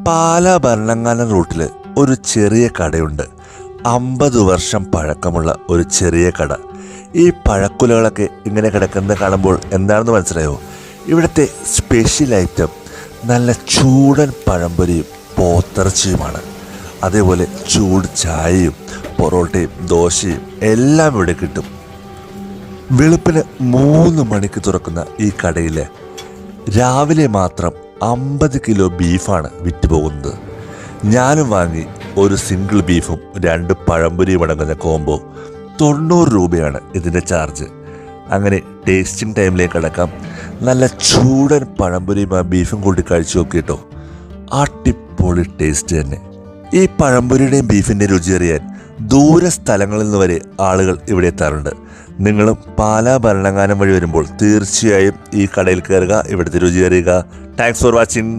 പാലാ ഭരണങ്ങാനം റൂട്ടിൽ ഒരു ചെറിയ കടയുണ്ട്. 50 വർഷം പഴക്കമുള്ള ഒരു ചെറിയ കട. ഈ പഴക്കുലകളൊക്കെ ഇങ്ങനെ കിടക്കുന്നത് കാണുമ്പോൾ എന്താണെന്ന് മനസ്സിലായോ? ഇവിടുത്തെ സ്പെഷ്യൽ ഐറ്റം നല്ല ചൂടൻ പഴംപൊരിയും പോത്തിറച്ചിയുമാണ്. അതേപോലെ ചൂട് ചായയും പൊറോട്ടയും ദോശയും എല്ലാം ഇവിടെ കിട്ടും. വെളുപ്പിന് 3 മണിക്ക് തുറക്കുന്ന ഈ കടയിൽ രാവിലെ മാത്രം 50 കിലോ ബീഫാണ് വിറ്റുപോകുന്നത്. ഞാനും വാങ്ങി ഒരു സിംഗിൾ ബീഫും 2 പഴംപൊരിയും അടങ്ങുന്ന കോംബോ. 90 രൂപയാണ് ഇതിൻ്റെ ചാർജ്. അങ്ങനെ ടേസ്റ്റിംഗ് ടൈമിലേക്ക് അടക്കാം. നല്ല ചൂടൻ പഴംപൊരിയും ആ ബീഫും കൂടി കഴിച്ചു നോക്കിയിട്ടോ, അടിപൊളി ടേസ്റ്റ് തന്നെ. ഈ പഴംപൊരിയുടെയും ബീഫിൻ്റെയും രുചി അറിയാൻ ദൂര സ്ഥലങ്ങളിൽ നിന്ന് വരെ ആളുകൾ ഇവിടെ എത്താറുണ്ട്. നിങ്ങളും പാലാ ഭരണങ്ങാനം വഴി വരുമ്പോൾ തീർച്ചയായും ഈ കടയിൽ കയറുക, ഇവിടുത്തെ രുചി അറിയുക. Thanks for watching.